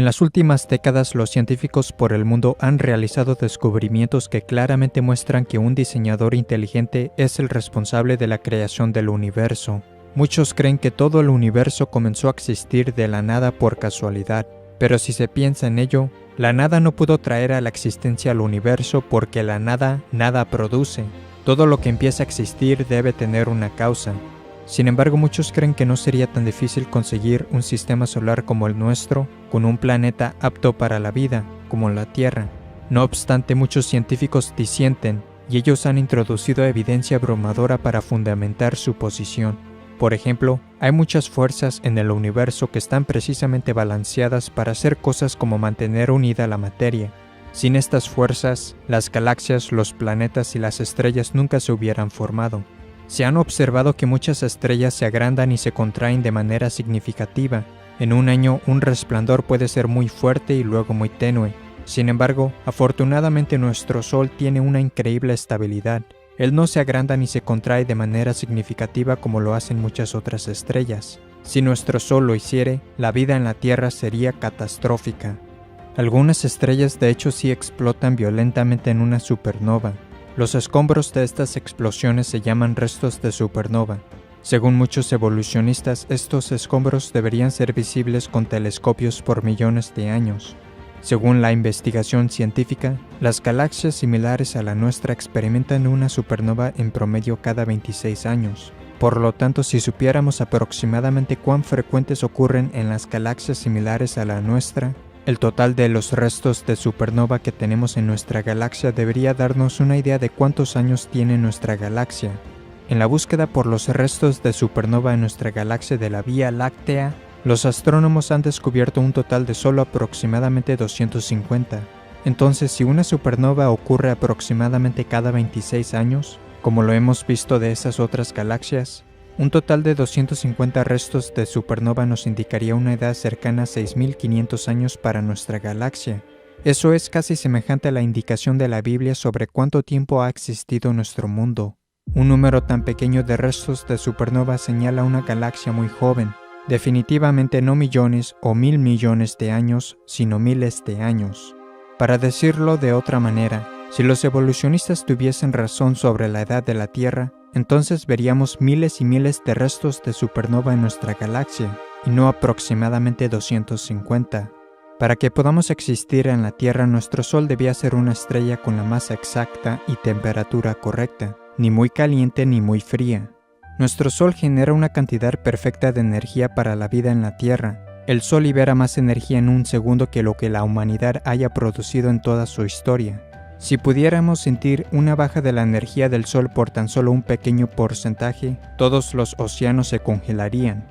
En las últimas décadas, los científicos por el mundo han realizado descubrimientos que claramente muestran que un diseñador inteligente es el responsable de la creación del universo. Muchos creen que todo el universo comenzó a existir de la nada por casualidad, pero si se piensa en ello, la nada no pudo traer a la existencia al universo porque la nada nada produce. Todo lo que empieza a existir debe tener una causa. Sin embargo, muchos creen que no sería tan difícil conseguir un sistema solar como el nuestro, con un planeta apto para la vida, como la Tierra. No obstante, muchos científicos disienten, y ellos han introducido evidencia abrumadora para fundamentar su posición. Por ejemplo, hay muchas fuerzas en el universo que están precisamente balanceadas para hacer cosas como mantener unida la materia. Sin estas fuerzas, las galaxias, los planetas y las estrellas nunca se hubieran formado. Se han observado que muchas estrellas se agrandan y se contraen de manera significativa. En un año, un resplandor puede ser muy fuerte y luego muy tenue. Sin embargo, afortunadamente nuestro Sol tiene una increíble estabilidad. Él no se agranda ni se contrae de manera significativa como lo hacen muchas otras estrellas. Si nuestro Sol lo hiciere, la vida en la Tierra sería catastrófica. Algunas estrellas de hecho sí explotan violentamente en una supernova. Los escombros de estas explosiones se llaman restos de supernova. Según muchos evolucionistas, estos escombros deberían ser visibles con telescopios por millones de años. Según la investigación científica, las galaxias similares a la nuestra experimentan una supernova en promedio cada 26 años. Por lo tanto, si supiéramos aproximadamente cuán frecuentes ocurren en las galaxias similares a la nuestra, el total de los restos de supernova que tenemos en nuestra galaxia debería darnos una idea de cuántos años tiene nuestra galaxia. En la búsqueda por los restos de supernova en nuestra galaxia de la Vía Láctea, los astrónomos han descubierto un total de solo aproximadamente 250. Entonces, si una supernova ocurre aproximadamente cada 26 años, como lo hemos visto de esas otras galaxias, un total de 250 restos de supernova nos indicaría una edad cercana a 6.500 años para nuestra galaxia. Eso es casi semejante a la indicación de la Biblia sobre cuánto tiempo ha existido nuestro mundo. Un número tan pequeño de restos de supernova señala una galaxia muy joven, definitivamente no millones o 1.000 millones de años, sino miles de años. Para decirlo de otra manera, si los evolucionistas tuviesen razón sobre la edad de la Tierra, entonces veríamos miles y miles de restos de supernova en nuestra galaxia, y no aproximadamente 250. Para que podamos existir en la Tierra, nuestro Sol debía ser una estrella con la masa exacta y temperatura correcta, ni muy caliente ni muy fría. Nuestro Sol genera una cantidad perfecta de energía para la vida en la Tierra. El Sol libera más energía en un segundo que lo que la humanidad haya producido en toda su historia. Si pudiéramos sentir una baja de la energía del Sol por tan solo un pequeño porcentaje, todos los océanos se congelarían.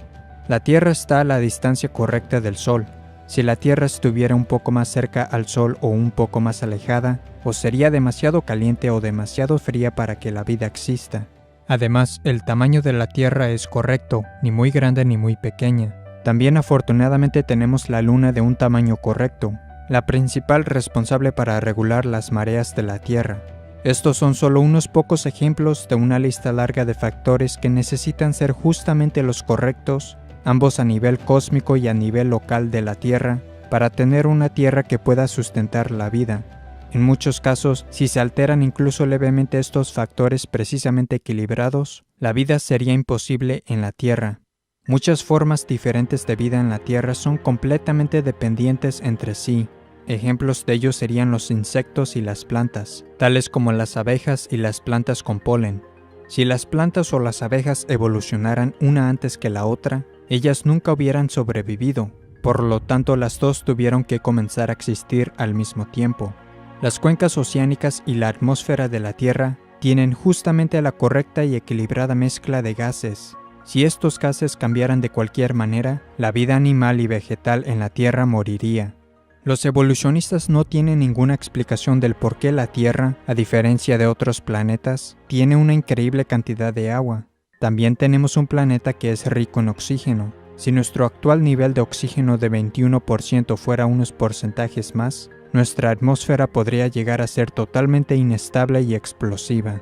La Tierra está a la distancia correcta del Sol. Si la Tierra estuviera un poco más cerca al Sol o un poco más alejada, o sería demasiado caliente o demasiado fría para que la vida exista. Además, el tamaño de la Tierra es correcto, ni muy grande ni muy pequeña. También afortunadamente tenemos la Luna de un tamaño correcto, la principal responsable para regular las mareas de la Tierra. Estos son solo unos pocos ejemplos de una lista larga de factores que necesitan ser justamente los correctos, ambos a nivel cósmico y a nivel local de la Tierra, para tener una Tierra que pueda sustentar la vida. En muchos casos, si se alteran incluso levemente estos factores precisamente equilibrados, la vida sería imposible en la Tierra. Muchas formas diferentes de vida en la Tierra son completamente dependientes entre sí. Ejemplos de ello serían los insectos y las plantas, tales como las abejas y las plantas con polen. Si las plantas o las abejas evolucionaran una antes que la otra, ellas nunca hubieran sobrevivido. Por lo tanto, las dos tuvieron que comenzar a existir al mismo tiempo. Las cuencas oceánicas y la atmósfera de la Tierra tienen justamente la correcta y equilibrada mezcla de gases. Si estos gases cambiaran de cualquier manera, la vida animal y vegetal en la Tierra moriría. Los evolucionistas no tienen ninguna explicación del por qué la Tierra, a diferencia de otros planetas, tiene una increíble cantidad de agua. También tenemos un planeta que es rico en oxígeno. Si nuestro actual nivel de oxígeno de 21% fuera unos porcentajes más, nuestra atmósfera podría llegar a ser totalmente inestable y explosiva.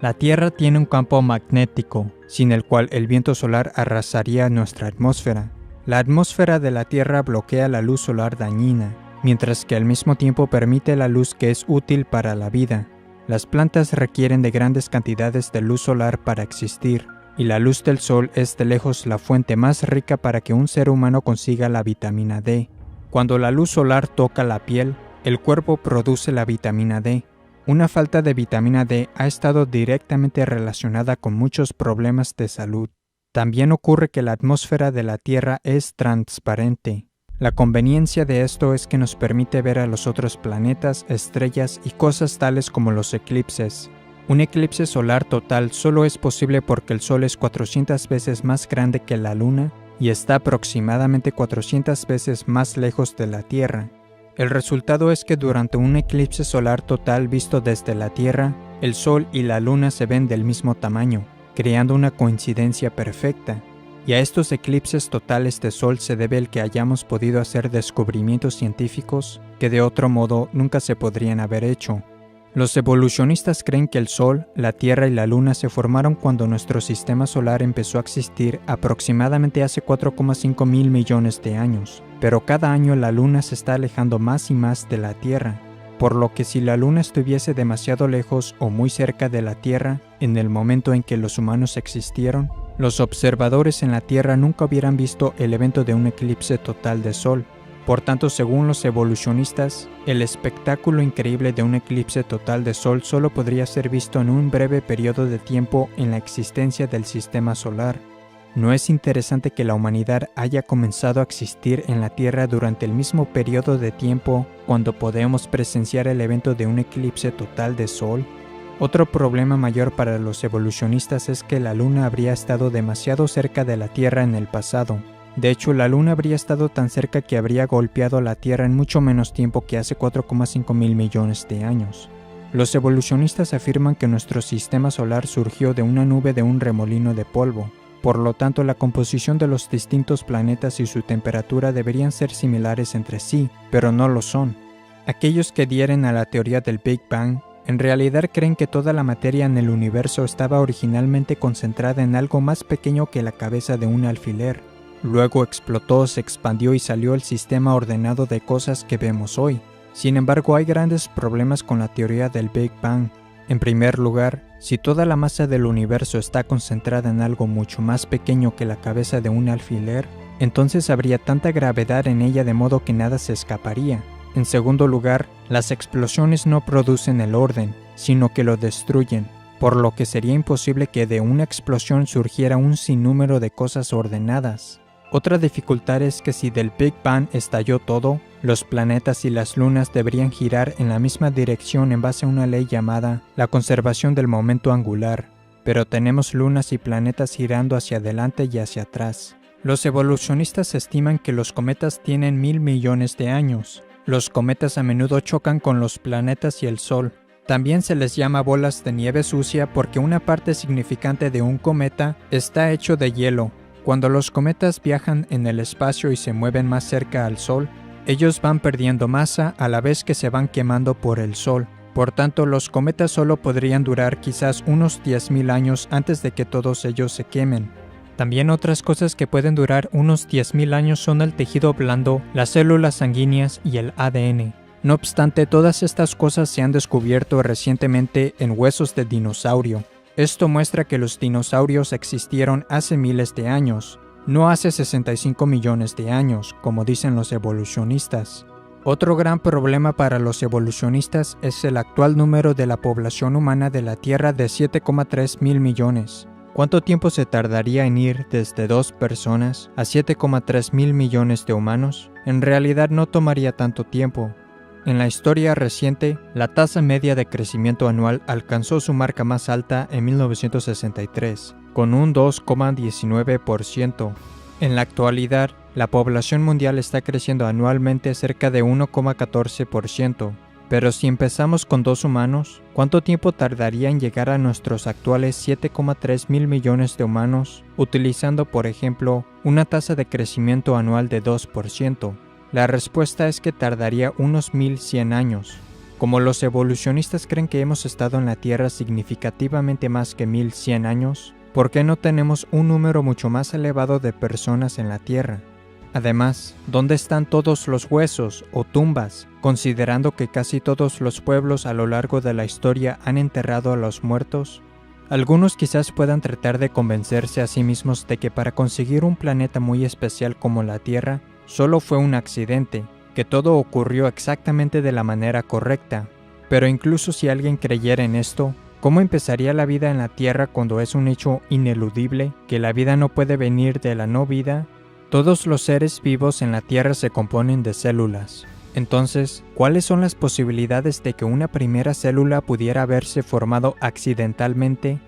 La Tierra tiene un campo magnético, sin el cual el viento solar arrasaría nuestra atmósfera. La atmósfera de la Tierra bloquea la luz solar dañina, mientras que al mismo tiempo permite la luz que es útil para la vida. Las plantas requieren de grandes cantidades de luz solar para existir, y la luz del sol es de lejos la fuente más rica para que un ser humano consiga la vitamina D. Cuando la luz solar toca la piel, el cuerpo produce la vitamina D. Una falta de vitamina D ha estado directamente relacionada con muchos problemas de salud. También ocurre que la atmósfera de la Tierra es transparente. La conveniencia de esto es que nos permite ver a los otros planetas, estrellas y cosas tales como los eclipses. Un eclipse solar total solo es posible porque el Sol es 400 veces más grande que la Luna y está aproximadamente 400 veces más lejos de la Tierra. El resultado es que durante un eclipse solar total visto desde la Tierra, el Sol y la Luna se ven del mismo tamaño, creando una coincidencia perfecta. Y a estos eclipses totales de Sol se debe el que hayamos podido hacer descubrimientos científicos que de otro modo nunca se podrían haber hecho. Los evolucionistas creen que el Sol, la Tierra y la Luna se formaron cuando nuestro sistema solar empezó a existir aproximadamente hace 4,5 mil millones de años, pero cada año la Luna se está alejando más y más de la Tierra, por lo que si la Luna estuviese demasiado lejos o muy cerca de la Tierra en el momento en que los humanos existieron, los observadores en la Tierra nunca hubieran visto el evento de un eclipse total de Sol. Por tanto, según los evolucionistas, el espectáculo increíble de un eclipse total de Sol solo podría ser visto en un breve periodo de tiempo en la existencia del sistema solar. ¿No es interesante que la humanidad haya comenzado a existir en la Tierra durante el mismo periodo de tiempo cuando podemos presenciar el evento de un eclipse total de Sol? Otro problema mayor para los evolucionistas es que la Luna habría estado demasiado cerca de la Tierra en el pasado. De hecho, la Luna habría estado tan cerca que habría golpeado a la Tierra en mucho menos tiempo que hace 4,5 mil millones de años. Los evolucionistas afirman que nuestro sistema solar surgió de una nube de un remolino de polvo. Por lo tanto, la composición de los distintos planetas y su temperatura deberían ser similares entre sí, pero no lo son. Aquellos que adhieren a la teoría del Big Bang en realidad creen que toda la materia en el universo estaba originalmente concentrada en algo más pequeño que la cabeza de un alfiler. Luego explotó, se expandió y salió el sistema ordenado de cosas que vemos hoy. Sin embargo, hay grandes problemas con la teoría del Big Bang. En primer lugar, si toda la masa del universo está concentrada en algo mucho más pequeño que la cabeza de un alfiler, entonces habría tanta gravedad en ella de modo que nada se escaparía. En segundo lugar, las explosiones no producen el orden, sino que lo destruyen, por lo que sería imposible que de una explosión surgiera un sinnúmero de cosas ordenadas. Otra dificultad es que si del Big Bang estalló todo, los planetas y las lunas deberían girar en la misma dirección en base a una ley llamada la conservación del momento angular, pero tenemos lunas y planetas girando hacia adelante y hacia atrás. Los evolucionistas estiman que los cometas tienen 1.000 millones de años. Los cometas a menudo chocan con los planetas y el Sol. También se les llama bolas de nieve sucia porque una parte significante de un cometa está hecho de hielo. Cuando los cometas viajan en el espacio y se mueven más cerca al Sol, ellos van perdiendo masa a la vez que se van quemando por el Sol. Por tanto, los cometas solo podrían durar quizás unos 10.000 años antes de que todos ellos se quemen. También otras cosas que pueden durar unos 10.000 años son el tejido blando, las células sanguíneas y el ADN. No obstante, todas estas cosas se han descubierto recientemente en huesos de dinosaurio. Esto muestra que los dinosaurios existieron hace miles de años, no hace 65 millones de años, como dicen los evolucionistas. Otro gran problema para los evolucionistas es el actual número de la población humana de la Tierra de 7,3 mil millones. ¿Cuánto tiempo se tardaría en ir desde 2 personas a 7,3 mil millones de humanos? En realidad no tomaría tanto tiempo. En la historia reciente, la tasa media de crecimiento anual alcanzó su marca más alta en 1963, con un 2,19%. En la actualidad, la población mundial está creciendo anualmente cerca de 1,14%. Pero si empezamos con 2 humanos, ¿cuánto tiempo tardaría en llegar a nuestros actuales 7,3 mil millones de humanos, utilizando, por ejemplo, una tasa de crecimiento anual de 2%? La respuesta es que tardaría unos 1.100 años. Como los evolucionistas creen que hemos estado en la Tierra significativamente más que 1.100 años, ¿por qué no tenemos un número mucho más elevado de personas en la Tierra? Además, ¿dónde están todos los huesos o tumbas, considerando que casi todos los pueblos a lo largo de la historia han enterrado a los muertos? Algunos quizás puedan tratar de convencerse a sí mismos de que para conseguir un planeta muy especial como la Tierra, solo fue un accidente, que todo ocurrió exactamente de la manera correcta. Pero incluso si alguien creyera en esto, ¿cómo empezaría la vida en la Tierra cuando es un hecho ineludible que la vida no puede venir de la no vida? Todos los seres vivos en la Tierra se componen de células. Entonces, ¿cuáles son las posibilidades de que una primera célula pudiera haberse formado accidentalmente?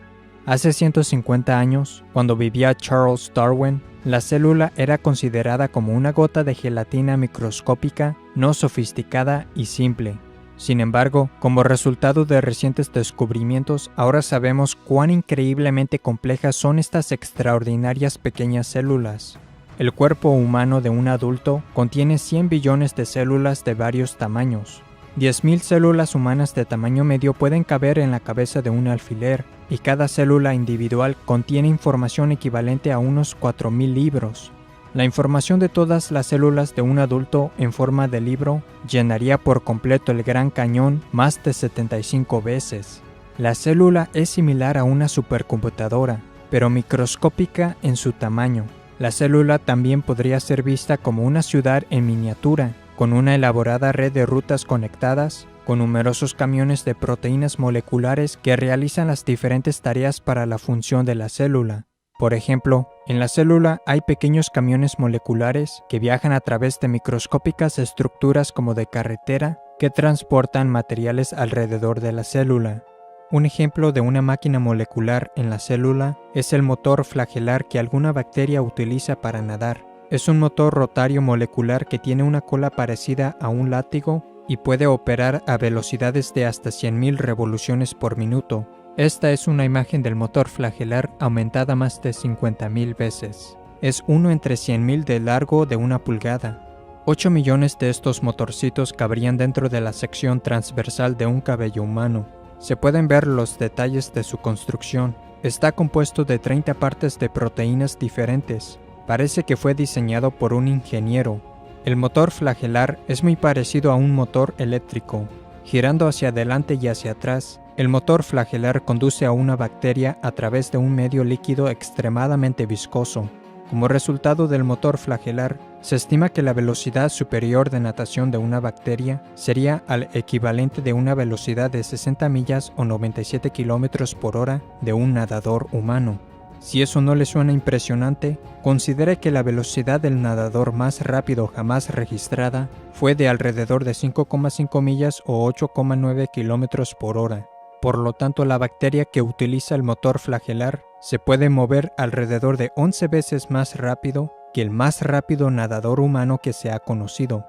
Hace 150 años, cuando vivía Charles Darwin, la célula era considerada como una gota de gelatina microscópica, no sofisticada y simple. Sin embargo, como resultado de recientes descubrimientos, ahora sabemos cuán increíblemente complejas son estas extraordinarias pequeñas células. El cuerpo humano de un adulto contiene 100 billones de células de varios tamaños. 10.000 células humanas de tamaño medio pueden caber en la cabeza de un alfiler, y cada célula individual contiene información equivalente a unos 4.000 libros. La información de todas las células de un adulto en forma de libro llenaría por completo el Gran Cañón más de 75 veces. La célula es similar a una supercomputadora, pero microscópica en su tamaño. La célula también podría ser vista como una ciudad en miniatura, con una elaborada red de rutas conectadas, con numerosos camiones de proteínas moleculares que realizan las diferentes tareas para la función de la célula. Por ejemplo, en la célula hay pequeños camiones moleculares que viajan a través de microscópicas estructuras como de carretera que transportan materiales alrededor de la célula. Un ejemplo de una máquina molecular en la célula es el motor flagelar que alguna bacteria utiliza para nadar. Es un motor rotario molecular que tiene una cola parecida a un látigo y puede operar a velocidades de hasta 100.000 revoluciones por minuto. Esta es una imagen del motor flagelar aumentada más de 50.000 veces. Es 1 entre 100.000 de largo de 1 pulgada. 8 millones de estos motorcitos cabrían dentro de la sección transversal de un cabello humano. Se pueden ver los detalles de su construcción. Está compuesto de 30 partes de proteínas diferentes. Parece que fue diseñado por un ingeniero. El motor flagelar es muy parecido a un motor eléctrico. Girando hacia adelante y hacia atrás, el motor flagelar conduce a una bacteria a través de un medio líquido extremadamente viscoso. Como resultado del motor flagelar, se estima que la velocidad superior de natación de una bacteria sería al equivalente de una velocidad de 60 millas o 97 kilómetros por hora de un nadador humano. Si eso no le suena impresionante, considere que la velocidad del nadador más rápido jamás registrada fue de alrededor de 5,5 millas o 8,9 kilómetros por hora. Por lo tanto, la bacteria que utiliza el motor flagelar se puede mover alrededor de 11 veces más rápido que el más rápido nadador humano que se ha conocido.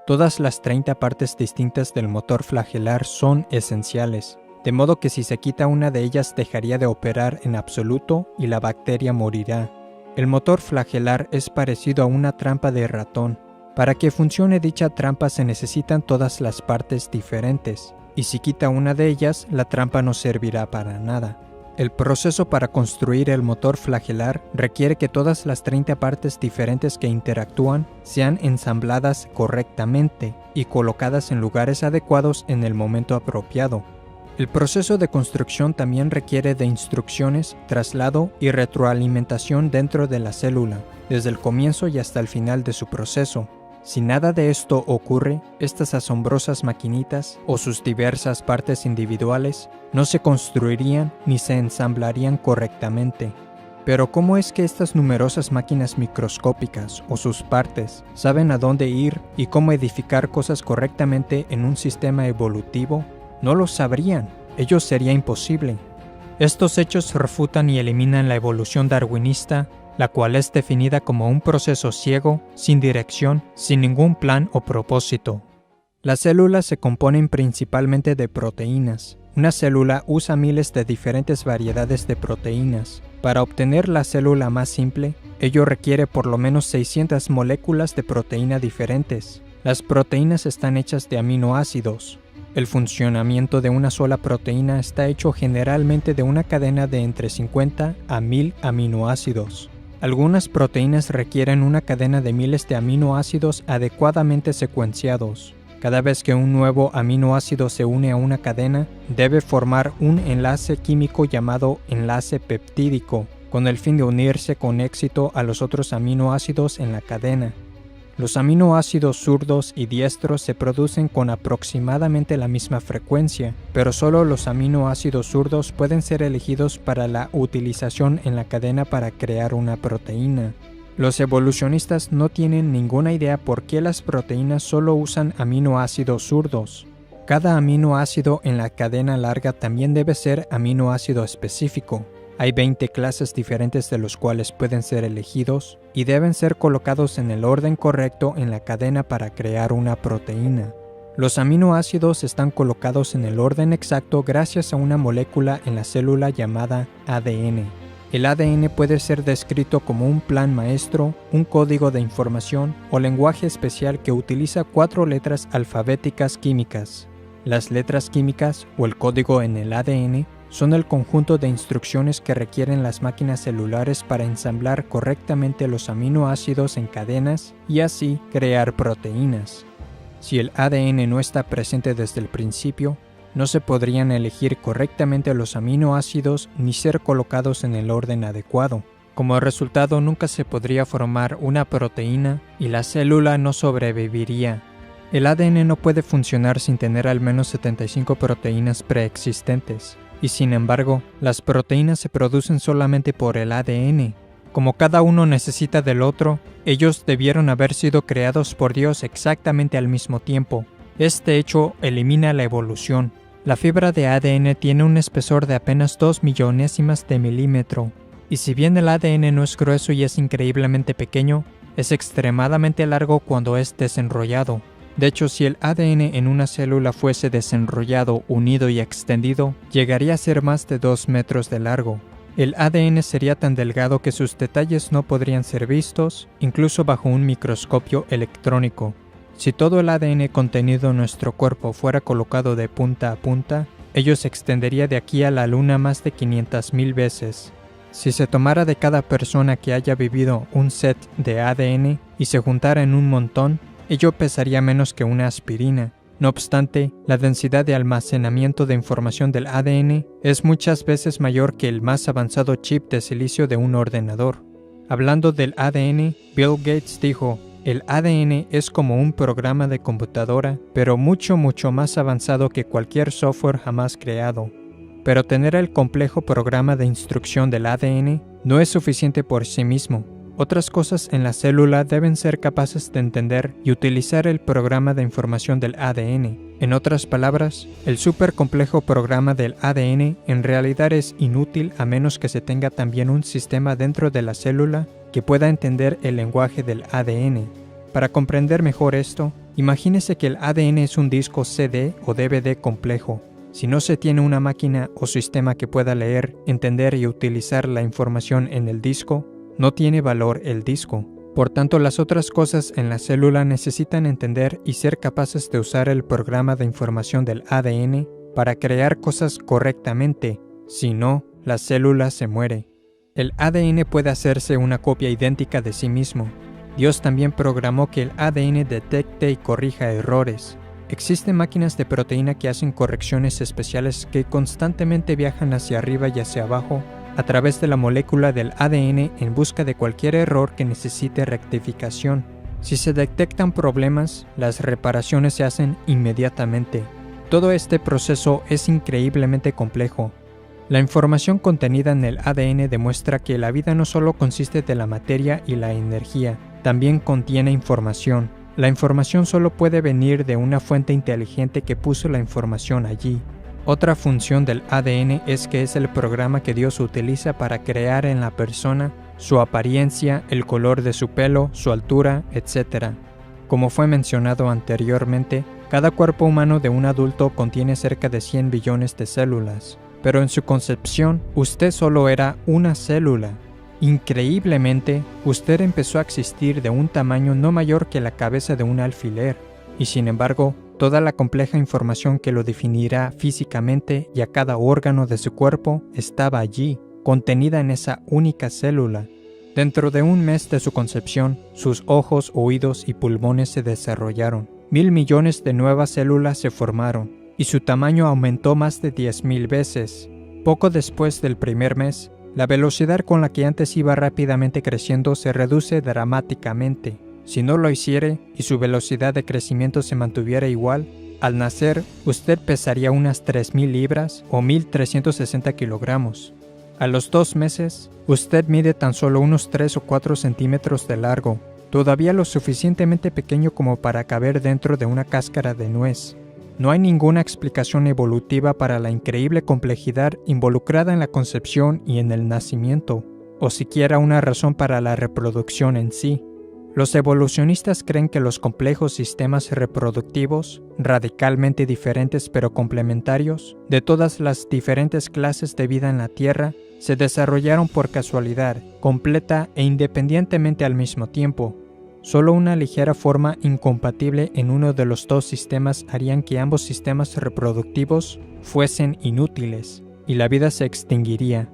Todas las 30 partes distintas del motor flagelar son esenciales, de modo que si se quita una de ellas dejaría de operar en absoluto y la bacteria morirá. El motor flagelar es parecido a una trampa de ratón. Para que funcione dicha trampa se necesitan todas las partes diferentes, y si quita una de ellas, la trampa no servirá para nada. El proceso para construir el motor flagelar requiere que todas las 30 partes diferentes que interactúan sean ensambladas correctamente y colocadas en lugares adecuados en el momento apropiado. El proceso de construcción también requiere de instrucciones, traslado y retroalimentación dentro de la célula, desde el comienzo y hasta el final de su proceso. Si nada de esto ocurre, estas asombrosas maquinitas o sus diversas partes individuales no se construirían ni se ensamblarían correctamente. Pero ¿cómo es que estas numerosas máquinas microscópicas o sus partes saben a dónde ir y cómo edificar cosas correctamente en un sistema evolutivo? No lo sabrían, ello sería imposible. Estos hechos refutan y eliminan la evolución darwinista, la cual es definida como un proceso ciego, sin dirección, sin ningún plan o propósito. Las células se componen principalmente de proteínas. Una célula usa miles de diferentes variedades de proteínas. Para obtener la célula más simple, ello requiere por lo menos 600 moléculas de proteína diferentes. Las proteínas están hechas de aminoácidos. El funcionamiento de una sola proteína está hecho generalmente de una cadena de entre 50 a 1000 aminoácidos. Algunas proteínas requieren una cadena de miles de aminoácidos adecuadamente secuenciados. Cada vez que un nuevo aminoácido se une a una cadena, debe formar un enlace químico llamado enlace peptídico, con el fin de unirse con éxito a los otros aminoácidos en la cadena. Los aminoácidos zurdos y diestros se producen con aproximadamente la misma frecuencia, pero solo los aminoácidos zurdos pueden ser elegidos para la utilización en la cadena para crear una proteína. Los evolucionistas no tienen ninguna idea por qué las proteínas solo usan aminoácidos zurdos. Cada aminoácido en la cadena larga también debe ser aminoácido específico. Hay 20 clases diferentes de los cuales pueden ser elegidos y deben ser colocados en el orden correcto en la cadena para crear una proteína. Los aminoácidos están colocados en el orden exacto gracias a una molécula en la célula llamada ADN. El ADN puede ser descrito como un plan maestro, un código de información o lenguaje especial que utiliza 4 letras alfabéticas químicas. Las letras químicas o el código en el ADN son el conjunto de instrucciones que requieren las máquinas celulares para ensamblar correctamente los aminoácidos en cadenas y así crear proteínas. Si el ADN no está presente desde el principio, no se podrían elegir correctamente los aminoácidos ni ser colocados en el orden adecuado. Como resultado, nunca se podría formar una proteína y la célula no sobreviviría. El ADN no puede funcionar sin tener al menos 75 proteínas preexistentes. Y sin embargo, las proteínas se producen solamente por el ADN. Como cada uno necesita del otro, ellos debieron haber sido creados por Dios exactamente al mismo tiempo. Este hecho elimina la evolución. La fibra de ADN tiene un espesor de apenas 2 millonésimas de milímetro. Y si bien el ADN no es grueso y es increíblemente pequeño, es extremadamente largo cuando es desenrollado. De hecho, si el ADN en una célula fuese desenrollado, unido y extendido, llegaría a ser más de 2 metros de largo. El ADN sería tan delgado que sus detalles no podrían ser vistos, incluso bajo un microscopio electrónico. Si todo el ADN contenido en nuestro cuerpo fuera colocado de punta a punta, ello se extendería de aquí a la Luna más de 500,000 veces. Si se tomara de cada persona que haya vivido un set de ADN y se juntara en un montón, ello pesaría menos que una aspirina. No obstante, la densidad de almacenamiento de información del ADN es muchas veces mayor que el más avanzado chip de silicio de un ordenador. Hablando del ADN, Bill Gates dijo: "El ADN es como un programa de computadora, pero mucho más avanzado que cualquier software jamás creado". Pero tener el complejo programa de instrucción del ADN no es suficiente por sí mismo. Otras cosas en la célula deben ser capaces de entender y utilizar el programa de información del ADN. En otras palabras, el supercomplejo programa del ADN en realidad es inútil a menos que se tenga también un sistema dentro de la célula que pueda entender el lenguaje del ADN. Para comprender mejor esto, imagínese que el ADN es un disco CD o DVD complejo. Si no se tiene una máquina o sistema que pueda leer, entender y utilizar la información en el disco, no tiene valor el disco. Por tanto, las otras cosas en la célula necesitan entender y ser capaces de usar el programa de información del ADN para crear cosas correctamente. Si no, la célula se muere. El ADN puede hacerse una copia idéntica de sí mismo. Dios también programó que el ADN detecte y corrija errores. Existen máquinas de proteína que hacen correcciones especiales que constantemente viajan hacia arriba y hacia abajo a través de la molécula del ADN en busca de cualquier error que necesite rectificación. Si se detectan problemas, las reparaciones se hacen inmediatamente. Todo este proceso es increíblemente complejo. La información contenida en el ADN demuestra que la vida no solo consiste de la materia y la energía, también contiene información. La información solo puede venir de una fuente inteligente que puso la información allí. Otra función del ADN es que es el programa que Dios utiliza para crear en la persona su apariencia, el color de su pelo, su altura, etc. Como fue mencionado anteriormente, cada cuerpo humano de un adulto contiene cerca de 100 billones de células, pero en su concepción, usted solo era una célula. Increíblemente, usted empezó a existir de un tamaño no mayor que la cabeza de un alfiler, y sin embargo, toda la compleja información que lo definirá físicamente y a cada órgano de su cuerpo estaba allí, contenida en esa única célula. Dentro de un mes de su concepción, sus ojos, oídos y pulmones se desarrollaron. 1.000 millones de nuevas células se formaron, y su tamaño aumentó más de 10.000 veces. Poco después del primer mes, la velocidad con la que antes iba rápidamente creciendo se reduce dramáticamente. Si no lo hiciere y su velocidad de crecimiento se mantuviera igual, al nacer usted pesaría unas 3.000 libras o 1.360 kilogramos. A los 2 meses, usted mide tan solo unos 3 o 4 centímetros de largo, todavía lo suficientemente pequeño como para caber dentro de una cáscara de nuez. No hay ninguna explicación evolutiva para la increíble complejidad involucrada en la concepción y en el nacimiento, o siquiera una razón para la reproducción en sí. Los evolucionistas creen que los complejos sistemas reproductivos, radicalmente diferentes pero complementarios, de todas las diferentes clases de vida en la Tierra, se desarrollaron por casualidad, completa e independientemente al mismo tiempo. Solo una ligera forma incompatible en uno de los dos sistemas harían que ambos sistemas reproductivos fuesen inútiles, y la vida se extinguiría.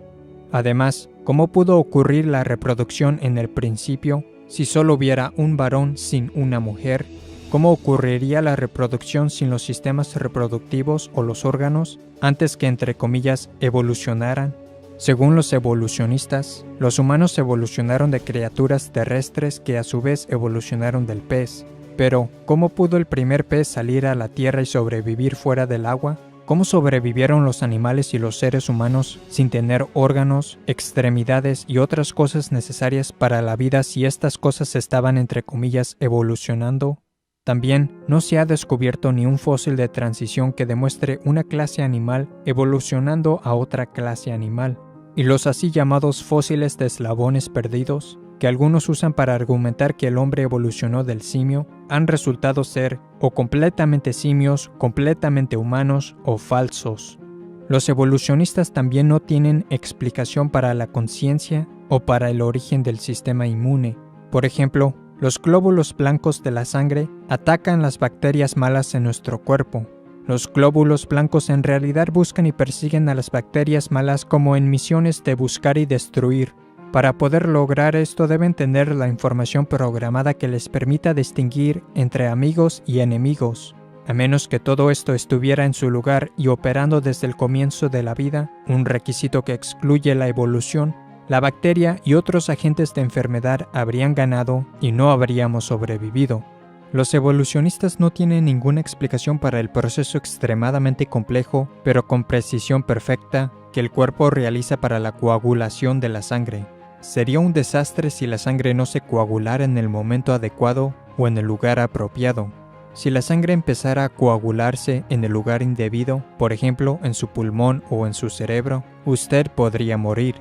Además, ¿cómo pudo ocurrir la reproducción en el principio si solo hubiera un varón sin una mujer? ¿Cómo ocurriría la reproducción sin los sistemas reproductivos o los órganos antes que, entre comillas, evolucionaran? Según los evolucionistas, los humanos evolucionaron de criaturas terrestres que a su vez evolucionaron del pez. Pero, ¿cómo pudo el primer pez salir a la tierra y sobrevivir fuera del agua? ¿Cómo sobrevivieron los animales y los seres humanos sin tener órganos, extremidades y otras cosas necesarias para la vida si estas cosas estaban, entre comillas, evolucionando? También no se ha descubierto ni un fósil de transición que demuestre una clase animal evolucionando a otra clase animal. Y los así llamados fósiles de eslabones perdidos, que algunos usan para argumentar que el hombre evolucionó del simio, han resultado ser o completamente simios, completamente humanos o falsos. Los evolucionistas también no tienen explicación para la conciencia o para el origen del sistema inmune. Por ejemplo, los glóbulos blancos de la sangre atacan las bacterias malas en nuestro cuerpo. Los glóbulos blancos en realidad buscan y persiguen a las bacterias malas como en misiones de buscar y destruir. Para poder lograr esto deben tener la información programada que les permita distinguir entre amigos y enemigos. A menos que todo esto estuviera en su lugar y operando desde el comienzo de la vida, un requisito que excluye la evolución, la bacteria y otros agentes de enfermedad habrían ganado y no habríamos sobrevivido. Los evolucionistas no tienen ninguna explicación para el proceso extremadamente complejo, pero con precisión perfecta, que el cuerpo realiza para la coagulación de la sangre. Sería un desastre si la sangre no se coagulara en el momento adecuado o en el lugar apropiado. Si la sangre empezara a coagularse en el lugar indebido, por ejemplo, en su pulmón o en su cerebro, usted podría morir.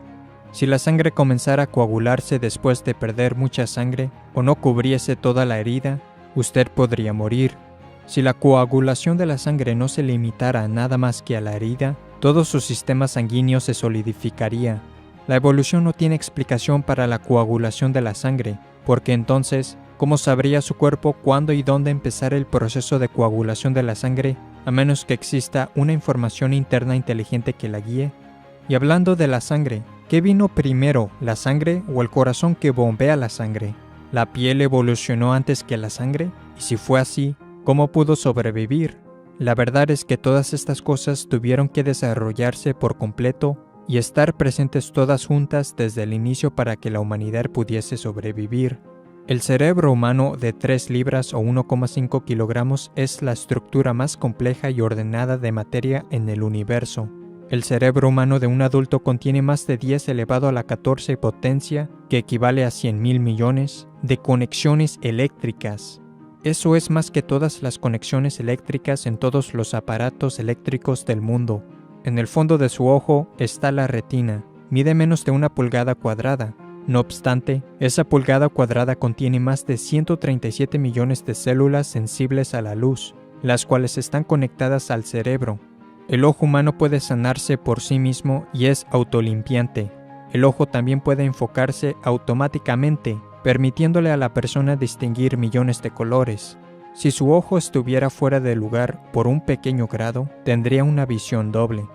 Si la sangre comenzara a coagularse después de perder mucha sangre o no cubriese toda la herida, usted podría morir. Si la coagulación de la sangre no se limitara a nada más que a la herida, todo su sistema sanguíneo se solidificaría. La evolución no tiene explicación para la coagulación de la sangre, porque entonces, ¿cómo sabría su cuerpo cuándo y dónde empezar el proceso de coagulación de la sangre, a menos que exista una información interna inteligente que la guíe? Y hablando de la sangre, ¿qué vino primero, la sangre o el corazón que bombea la sangre? ¿La piel evolucionó antes que la sangre? Y si fue así, ¿cómo pudo sobrevivir? La verdad es que todas estas cosas tuvieron que desarrollarse por completo y estar presentes todas juntas desde el inicio para que la humanidad pudiese sobrevivir. El cerebro humano de 3 libras o 1,5 kilogramos es la estructura más compleja y ordenada de materia en el universo. El cerebro humano de un adulto contiene más de 10 elevado a la 14 potencia, que equivale a 100.000 millones, de conexiones eléctricas. Eso es más que todas las conexiones eléctricas en todos los aparatos eléctricos del mundo. En el fondo de su ojo está la retina. Mide menos de 1 pulgada cuadrada. No obstante, esa pulgada cuadrada contiene más de 137 millones de células sensibles a la luz, las cuales están conectadas al cerebro. El ojo humano puede sanarse por sí mismo y es autolimpiante. El ojo también puede enfocarse automáticamente, permitiéndole a la persona distinguir millones de colores. Si su ojo estuviera fuera de lugar por un pequeño grado, tendría una visión doble.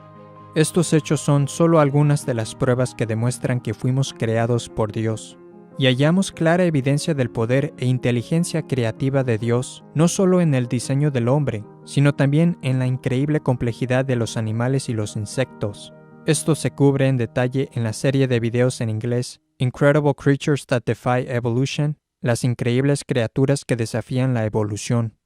Estos hechos son solo algunas de las pruebas que demuestran que fuimos creados por Dios. y hallamos clara evidencia del poder e inteligencia creativa de Dios, no solo en el diseño del hombre, sino también en la increíble complejidad de los animales y los insectos. Esto se cubre en detalle en la serie de videos en inglés Incredible Creatures That Defy Evolution, las increíbles criaturas que desafían la evolución.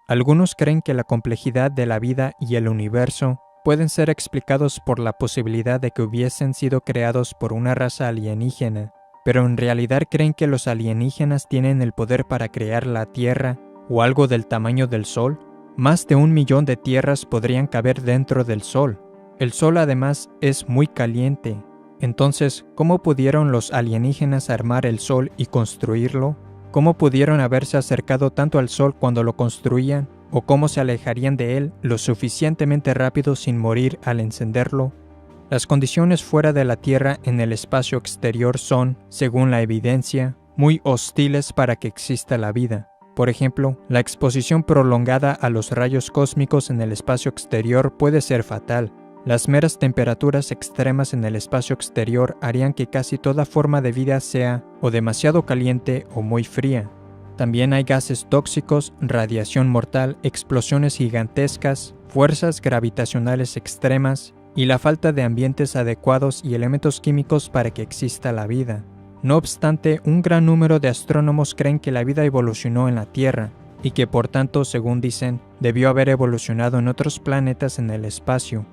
Algunos creen que la complejidad de la vida y el universo pueden ser explicados por la posibilidad de que hubiesen sido creados por una raza alienígena, pero en realidad creen que los alienígenas tienen el poder para crear la Tierra o algo del tamaño del Sol. Más de 1 millón de tierras podrían caber dentro del Sol. El Sol además es muy caliente. Entonces, ¿cómo pudieron los alienígenas armar el Sol y construirlo? ¿Cómo pudieron haberse acercado tanto al Sol cuando lo construían? ¿O cómo se alejarían de él lo suficientemente rápido sin morir al encenderlo? Las condiciones fuera de la Tierra en el espacio exterior son, según la evidencia, muy hostiles para que exista la vida. Por ejemplo, la exposición prolongada a los rayos cósmicos en el espacio exterior puede ser fatal. Las meras temperaturas extremas en el espacio exterior harían que casi toda forma de vida sea o demasiado caliente o muy fría. También hay gases tóxicos, radiación mortal, explosiones gigantescas, fuerzas gravitacionales extremas y la falta de ambientes adecuados y elementos químicos para que exista la vida. No obstante, un gran número de astrónomos creen que la vida evolucionó en la Tierra y que por tanto, según dicen, debió haber evolucionado en otros planetas en el espacio.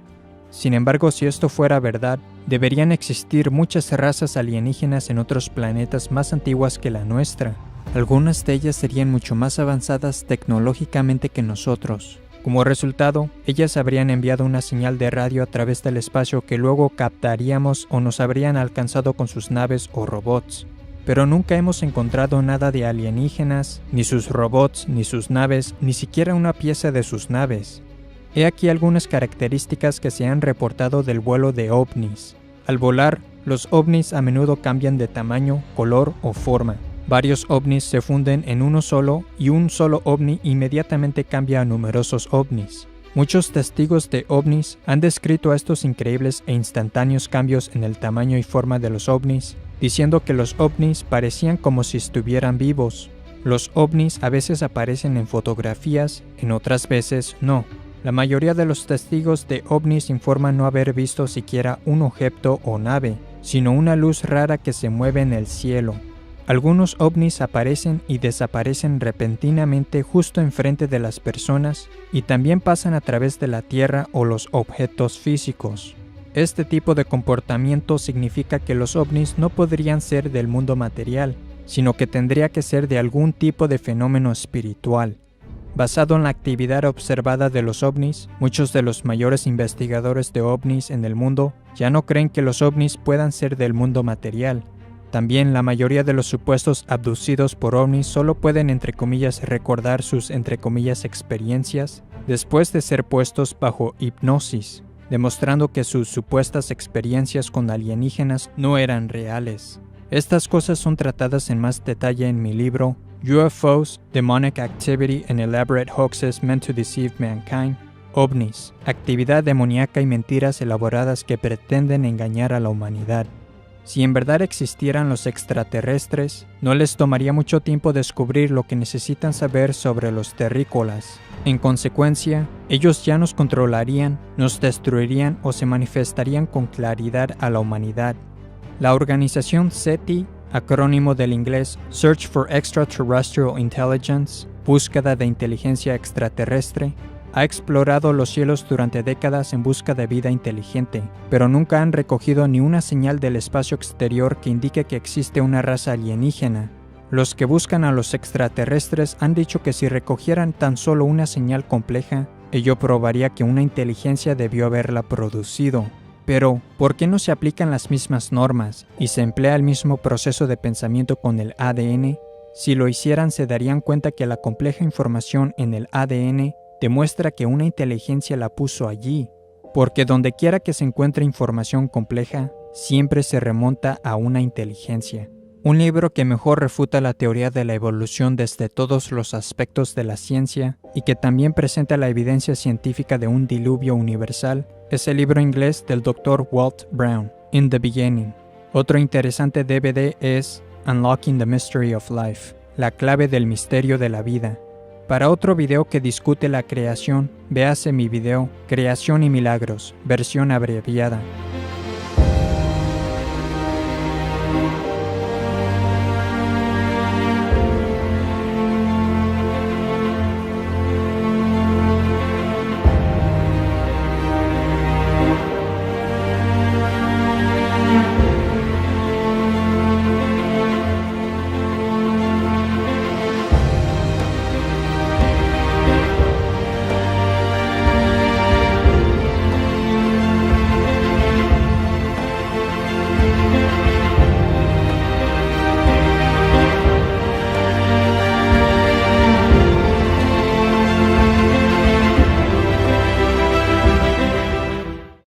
Sin embargo, si esto fuera verdad, deberían existir muchas razas alienígenas en otros planetas más antiguas que la nuestra. Algunas de ellas serían mucho más avanzadas tecnológicamente que nosotros. Como resultado, ellas habrían enviado una señal de radio a través del espacio que luego captaríamos o nos habrían alcanzado con sus naves o robots. Pero nunca hemos encontrado nada de alienígenas, ni sus robots, ni sus naves, ni siquiera una pieza de sus naves. He aquí algunas características que se han reportado del vuelo de ovnis. Al volar, los ovnis a menudo cambian de tamaño, color o forma. Varios ovnis se funden en uno solo y un solo ovni inmediatamente cambia a numerosos ovnis. Muchos testigos de ovnis han descrito estos increíbles e instantáneos cambios en el tamaño y forma de los ovnis, diciendo que los ovnis parecían como si estuvieran vivos. Los ovnis a veces aparecen en fotografías, en otras veces no. La mayoría de los testigos de ovnis informan no haber visto siquiera un objeto o nave, sino una luz rara que se mueve en el cielo. Algunos ovnis aparecen y desaparecen repentinamente justo enfrente de las personas y también pasan a través de la Tierra o los objetos físicos. Este tipo de comportamiento significa que los ovnis no podrían ser del mundo material, sino que tendría que ser de algún tipo de fenómeno espiritual. Basado en la actividad observada de los ovnis, muchos de los mayores investigadores de ovnis en el mundo ya no creen que los ovnis puedan ser del mundo material. También la mayoría de los supuestos abducidos por ovnis solo pueden entre comillas recordar sus entre comillas experiencias después de ser puestos bajo hipnosis, demostrando que sus supuestas experiencias con alienígenas no eran reales. Estas cosas son tratadas en más detalle en mi libro UFOs, Demonic Activity and Elaborate Hoaxes Meant to Deceive Mankind, OVNIs, actividad demoníaca y mentiras elaboradas que pretenden engañar a la humanidad. Si en verdad existieran los extraterrestres, no les tomaría mucho tiempo descubrir lo que necesitan saber sobre los terrícolas. En consecuencia, ellos ya nos controlarían, nos destruirían o se manifestarían con claridad a la humanidad. La organización SETI, acrónimo del inglés Search for Extraterrestrial Intelligence, búsqueda de inteligencia extraterrestre, ha explorado los cielos durante décadas en busca de vida inteligente, pero nunca han recogido ni una señal del espacio exterior que indique que existe una raza alienígena. Los que buscan a los extraterrestres han dicho que si recogieran tan solo una señal compleja, ello probaría que una inteligencia debió haberla producido. Pero, ¿por qué no se aplican las mismas normas y se emplea el mismo proceso de pensamiento con el ADN? Si lo hicieran, se darían cuenta que la compleja información en el ADN demuestra que una inteligencia la puso allí, porque donde quiera que se encuentre información compleja, siempre se remonta a una inteligencia. Un libro que mejor refuta la teoría de la evolución desde todos los aspectos de la ciencia y que también presenta la evidencia científica de un diluvio universal es el libro inglés del Dr. Walt Brown, In the Beginning. Otro interesante DVD es Unlocking the Mystery of Life, la clave del misterio de la vida. Para otro video que discute la creación, véase mi video Creación y Milagros, versión abreviada.